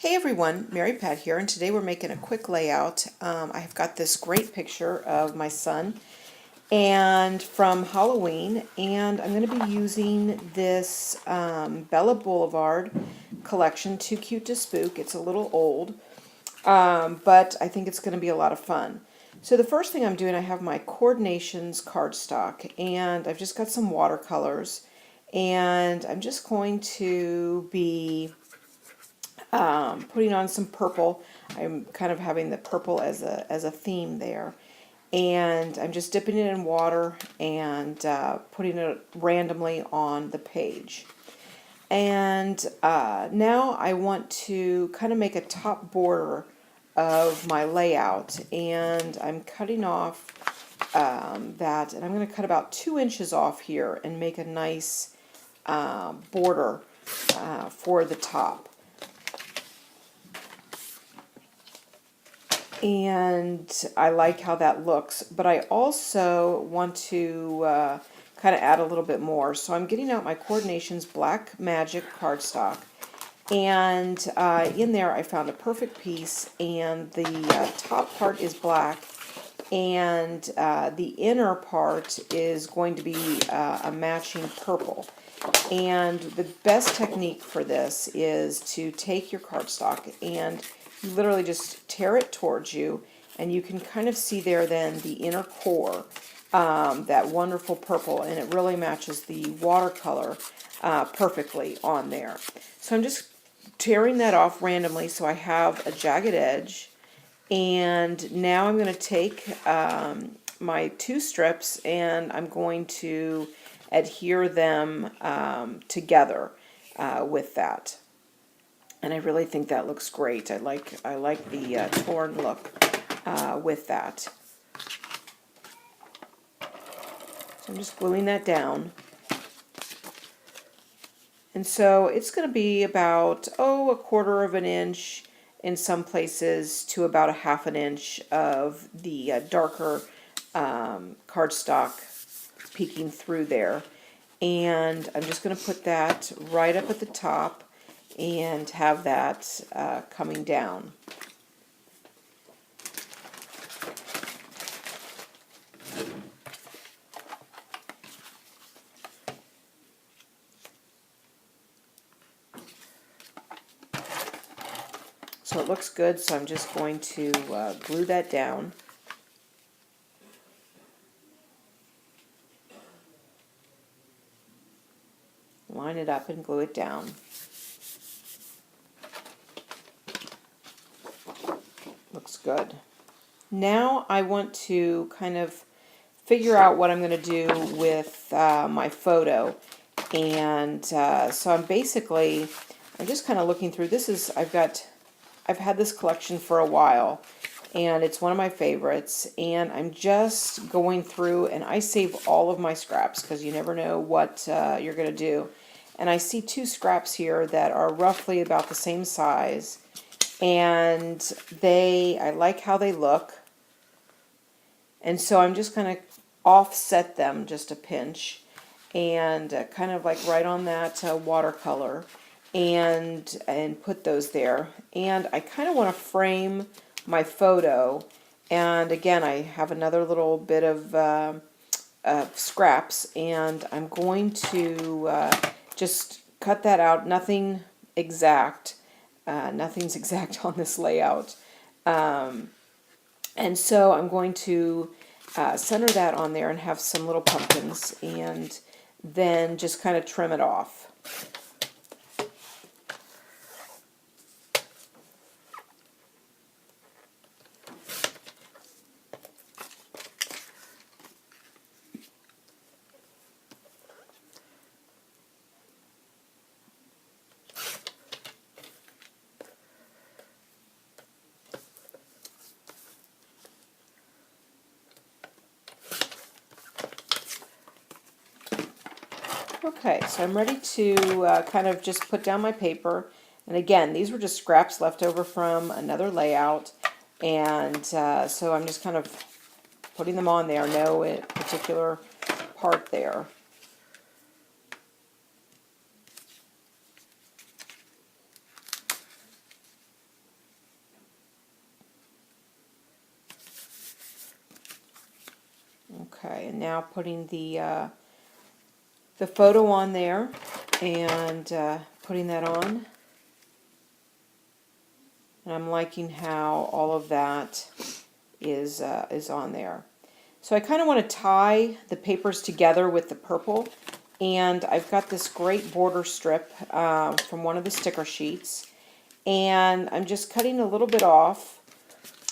Hey everyone, Mary Pat here, and today we're making a quick layout. I've got this great picture of my son and from Halloween, and I'm going to be using this Bella Boulevard collection, Too Cute to Spook. It's a little old, but I think it's going to be a lot of fun. So the first thing I'm doing, I have my Coordinations cardstock, and I've just got some watercolors, and I'm just going to be putting on some purple. I'm kind of having the purple as a theme there, and I'm just dipping it in water and putting it randomly on the page. And now I want to kind of make a top border of my layout, and I'm cutting off that, and I'm going to cut about 2 inches off here and make a nice border for the top. And I like how that looks, but I also want to kind of add a little bit more. So I'm getting out my Coordinations Black Magic cardstock, and in there I found a perfect piece, and the top part is black, and the inner part is going to be a matching purple. And the best technique for this is to take your cardstock and you literally just tear it towards you, and you can kind of see there then the inner core, that wonderful purple, and it really matches the watercolor perfectly on there. So I'm just tearing that off randomly so I have a jagged edge, and now I'm going to take my 2 strips and I'm going to adhere them together with that. And I really think that looks great. I like the torn look with that. So I'm just gluing that down. And so it's going to be about, a quarter of an inch in some places to about a half an inch of the darker cardstock peeking through there. And I'm just going to put that right up at the top and have that coming down. So it looks good, so I'm just going to glue that down. Line it up and glue it down. Looks good. Now I want to kind of figure out what I'm going to do with my photo, and so I'm just kind of looking through. I've had this collection for a while, and it's one of my favorites, and I'm just going through, and I save all of my scraps because you never know what you're going to do. And I see 2 scraps here that are roughly about the same size, and I like how they look, and so I'm just going to offset them just a pinch, and kind of like right on that watercolor, and put those there. And I kind of want to frame my photo, and again I have another little bit of scraps, and I'm going to just cut that out. Nothing's exact on this layout, and so I'm going to center that on there and have some little pumpkins, and then just kind of trim it off. Okay, so I'm ready to kind of just put down my paper. And again, these were just scraps left over from another layout. And so I'm just kind of putting them on there, no particular part there. Okay, and now putting the photo on there and putting that on. And I'm liking how all of that is on there. So I kind of want to tie the papers together with the purple, and I've got this great border strip from one of the sticker sheets, and I'm just cutting a little bit off,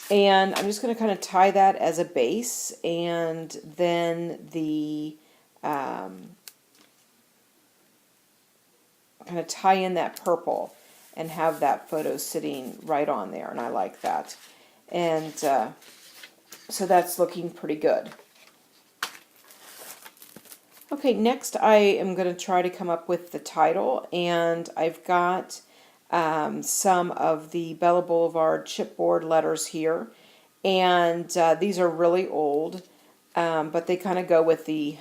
and I'm just going to kind of tie that as a base, and then the kind of tie in that purple and have that photo sitting right on there, and I like that. And so that's looking pretty good. Okay, next I am going to try to come up with the title, and I've got some of the Bella Blvd chipboard letters here, and these are really old, but they kind of go with the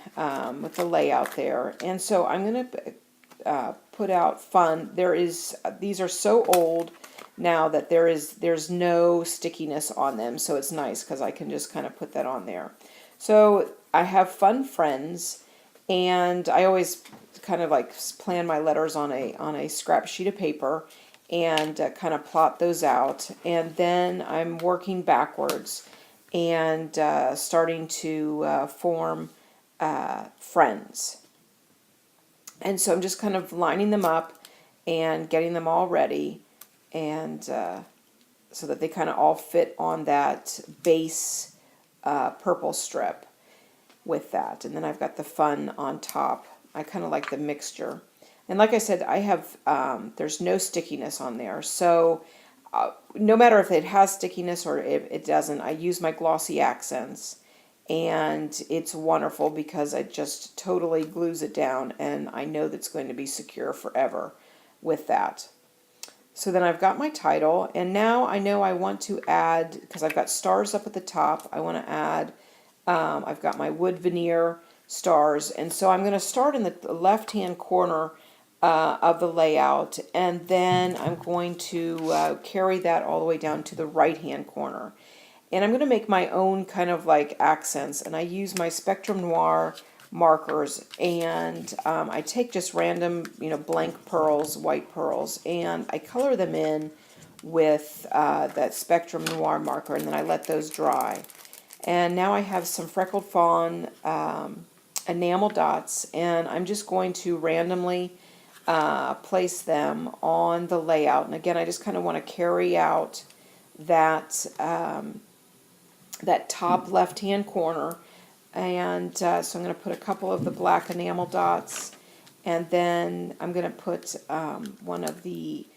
layout there. And so I'm going to put out fun. These are so old now that there's no stickiness on them, so it's nice because I can just kind of put that on there. So I have fun friends, and I always kind of like plan my letters on a scrap sheet of paper and kind of plot those out, and then I'm working backwards and starting to form friends. And so I'm just kind of lining them up and getting them all ready, and so that they kind of all fit on that base purple strip with that. And then I've got the fun on top. I kind of like the mixture. And like I said, I have, there's no stickiness on there. So no matter if it has stickiness or if it doesn't, I use my glossy accents. And it's wonderful because it just totally glues it down, and I know that's going to be secure forever with that. So then I've got my title, and now I know I want to add, because I've got stars up at the top, I want to add, I've got my wood veneer stars, and so I'm going to start in the left-hand corner of the layout, and then I'm going to carry that all the way down to the right-hand corner. And I'm going to make my own kind of like accents, and I use my Spectrum Noir markers, and I take just random, blank pearls, white pearls, and I color them in with that Spectrum Noir marker, and then I let those dry. And now I have some Freckled Fawn enamel dots, and I'm just going to randomly place them on the layout. And again, I just kind of want to carry out that that top left-hand corner, and so I'm going to put a couple of the black enamel dots, and then I'm going to put one of the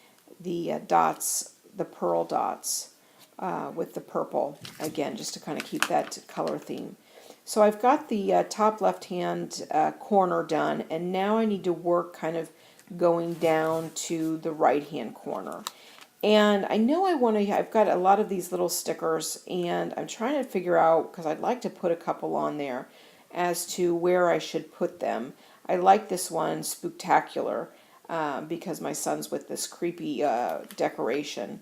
dots, the pearl dots, with the purple, again, just to kind of keep that color theme. So I've got the top left-hand corner done, and now I need to work kind of going down to the right-hand corner. And I know I've got a lot of these little stickers, and I'm trying to figure out, because I'd like to put a couple on there, as to where I should put them. I like this one, Spooktacular, because my son's with this creepy decoration.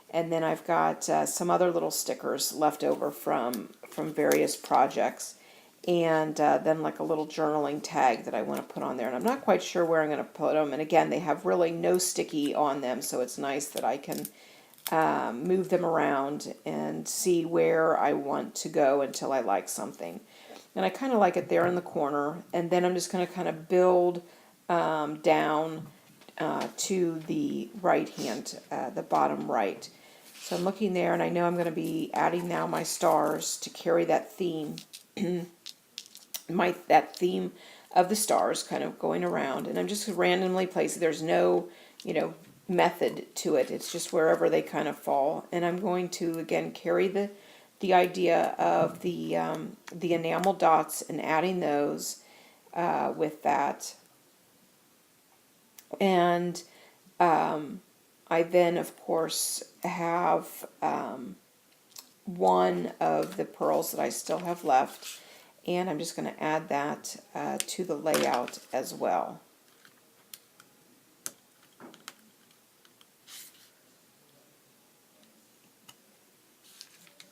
And then I've got some other little stickers left over from various projects. And then like a little journaling tag that I want to put on there. And I'm not quite sure where I'm going to put them. And again, they have really no sticky on them, so it's nice that I can move them around and see where I want to go until I like something. And I kind of like it there in the corner. And then I'm just going to kind of build down to the right hand, the bottom right. So I'm looking there, and I know I'm going to be adding now my stars to carry that theme. That theme of the stars kind of going around, and I'm just randomly placing. There's no method to it. It's just wherever they kind of fall. And I'm going to again carry the idea of the enamel dots and adding those with that. And I then of course have one of the pearls that I still have left. And I'm just going to add that to the layout as well.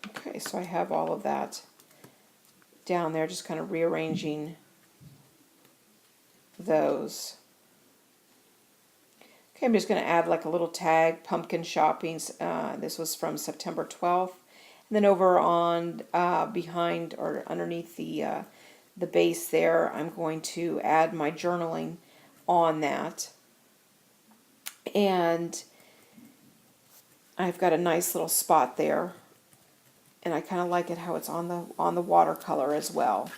Okay, so I have all of that down there, just kind of rearranging those. Okay, I'm just going to add like a little tag, pumpkin shopping. This was from September 12th. And then over on behind or underneath the base there, I'm going to add my journaling on that. And I've got a nice little spot there. And I kind of like it how it's on the watercolor as well.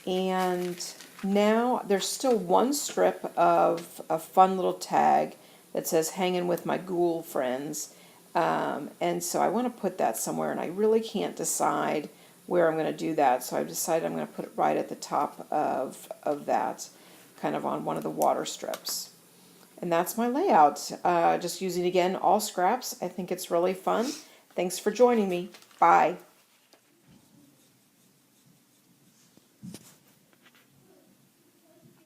And now there's still one strip of a fun little tag that says hanging with my ghoul friends. And so I want to put that somewhere, and I really can't decide where I'm going to do that. So I've decided I'm going to put it right at the top of that, kind of on one of the water strips. And that's my layout. Just using, again, all scraps. I think it's really fun. Thanks for joining me. Bye.